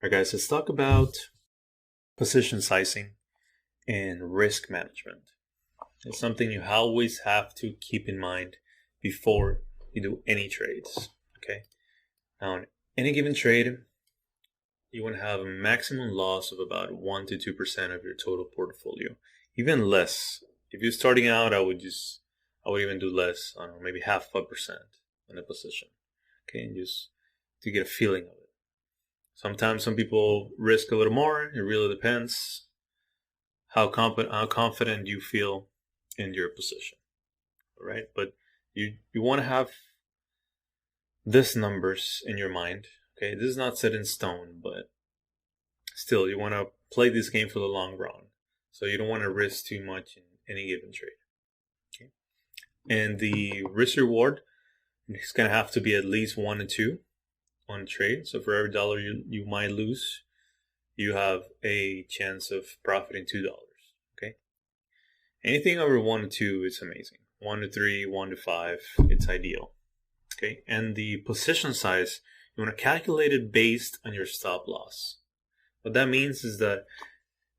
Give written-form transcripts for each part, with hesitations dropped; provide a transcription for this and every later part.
Alright guys, let's talk about position sizing and risk management. It's something you always have to keep in mind before you do any trades. Okay. Now in any given trade, you want to have a maximum loss of about 1 to 2% of your total portfolio. Even less. If you're starting out, I would even do less, I don't know, maybe half a percent on a position. Okay, and just to get a feeling of it. Sometimes some people risk a little more. It really depends how confident you feel in your position. All right, but you want to have this numbers in your mind. Okay, this is not set in stone, but still you want to play this game for the long run. So you don't want to risk too much in any given trade. Okay, and the risk reward is going to have to be at least 1 to 2 on trade. So for every dollar you might lose, you have a chance of profiting $2. Okay. Anything over 1 to 2 is amazing. 1 to 3, 1 to 5, it's ideal. Okay. And the position size, you want to calculate it based on your stop loss. What that means is that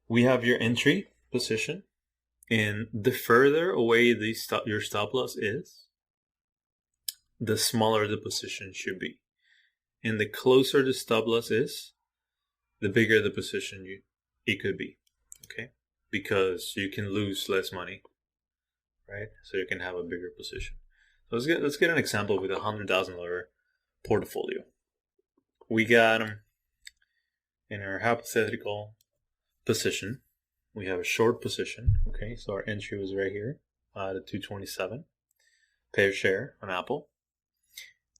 we have your entry position, and the further away your stop loss is, the smaller the position should be. And the closer the stop loss is, the bigger the position it could be. Okay? Because you can lose less money, right? So you can have a bigger position. So let's get an example with a $100,000 portfolio. We got in our hypothetical position, we have a short position. Okay, so our entry was right here at 227 per share on Apple.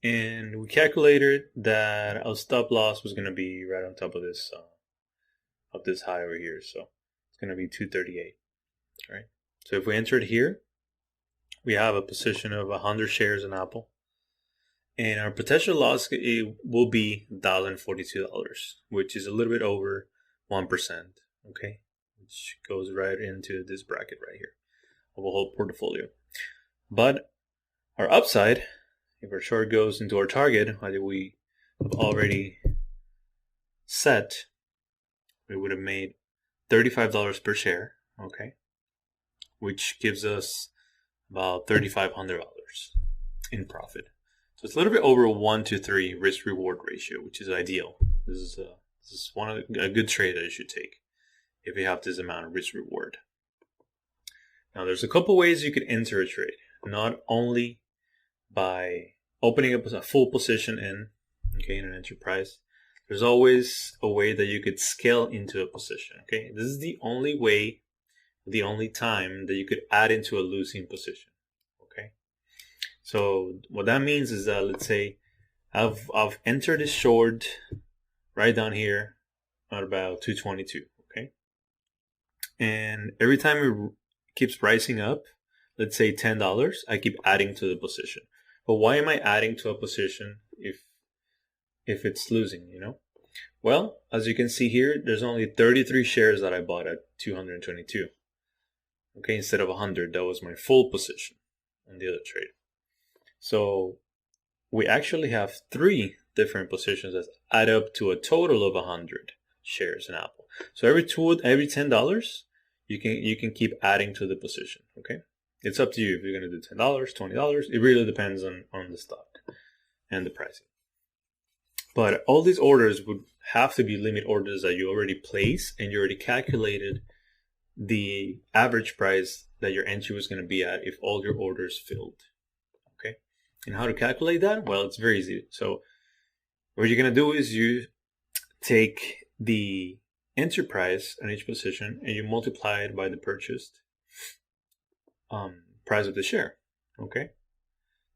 And we calculated that our stop loss was going to be right on top of this high over here. So it's going to be 238. Right. So if we entered here, we have a position of 100 shares in Apple, and our potential loss will be $1,042, which is a little bit over 1%. Okay, which goes right into this bracket right here of a whole portfolio. But our upside, if our short goes into our target, that we have already set, we would have made $35 per share, okay, which gives us about $3,500 in profit. So it's a little bit over 1 to 3 risk reward ratio, which is ideal. This is a good trade that you should take if you have this amount of risk reward. Now there's a couple ways you could enter a trade, not only by opening up a full position in an enterprise. There's always a way that you could scale into a position. Okay, this is the only way, the only time that you could add into a losing position. Okay, so what that means is that, let's say I've entered a short right down here at about 222. Okay, and every time it keeps rising up, let's say $10, I keep adding to the position. But why am I adding to a position if it's losing, Well, as you can see here, there's only 33 shares that I bought at 222. Okay, instead of 100, that was my full position on the other trade. So we actually have 3 different positions that add up to a total of 100 shares in Apple. So every $10, you can keep adding to the position, okay? It's up to you if you're going to do $10, $20. It really depends on the stock and the pricing. But all these orders would have to be limit orders that you already placed, and you already calculated the average price that your entry was going to be at if all your orders filled. Okay? And how to calculate that? Well, it's very easy. So what you're going to do is you take the entry price on each position and you multiply it by the purchased price of the share. Okay,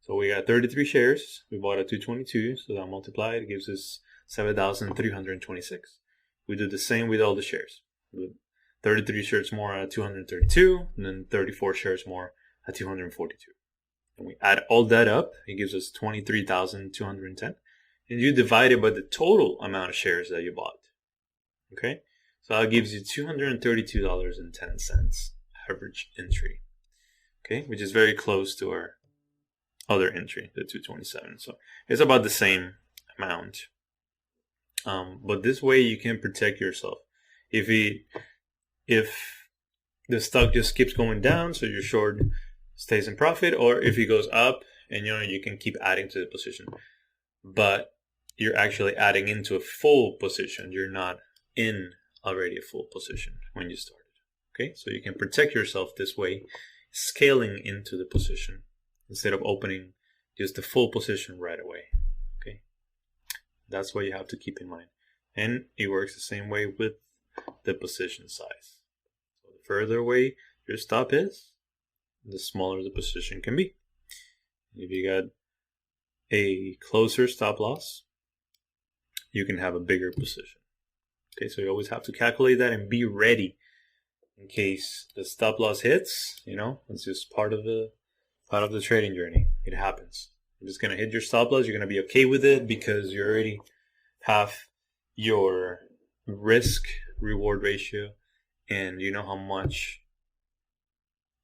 so we got 33 shares. We bought at 222, so that multiplied gives us 7,326. We do the same with all the shares. 33 shares more at 232, and then 34 shares more at 242. And we add all that up, it gives us 23,210. And you divide it by the total amount of shares that you bought. Okay, so that gives you $232.10 average entry. Okay, which is very close to our other entry, the 227. So it's about the same amount. But this way you can protect yourself. If the stock just keeps going down, so your short stays in profit, or if it goes up, and you can keep adding to the position, but you're actually adding into a full position. You're not in already a full position when you started. Okay, so you can protect yourself this way, scaling into the position instead of opening just the full position right away. Okay, that's what you have to keep in mind. And it works the same way with the position size. So the further away your stop is, the smaller the position can be. If you got a closer stop loss, you can have a bigger position. Okay, so you always have to calculate that and be ready in case the stop loss hits. It's just part of the trading journey. It happens. You're just gonna hit your stop loss. You're gonna be okay with it because you already have your risk reward ratio, and you know how much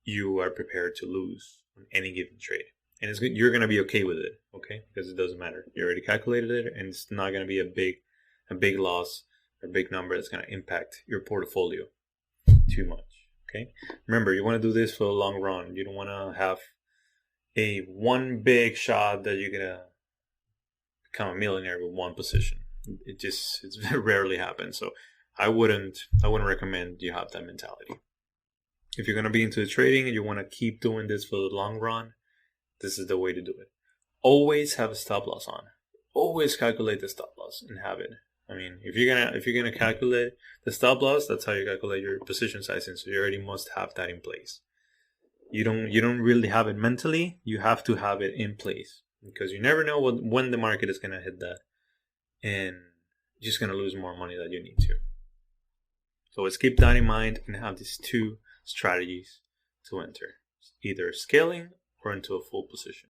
you are prepared to lose on any given trade. And it's good. You're gonna be okay with it, okay? Because it doesn't matter. You already calculated it, and it's not gonna be a big loss or big number that's gonna impact your portfolio too much. Okay. Remember, you want to do this for the long run. You don't want to have a one big shot that you're gonna become a millionaire with one position. It's very rarely happens. So I wouldn't recommend you have that mentality. If you're gonna be into the trading and you want to keep doing this for the long run, this is the way to do it. Always have a stop loss on. Always calculate the stop loss and have it. I mean, if you're gonna calculate the stop loss, that's how you calculate your position sizing. So you already must have that in place. You don't really have it mentally. You have to have it in place because you never know when the market is gonna hit that, and you're just gonna lose more money than you need to. So let's keep that in mind and have these two strategies to enter: either scaling or into a full position.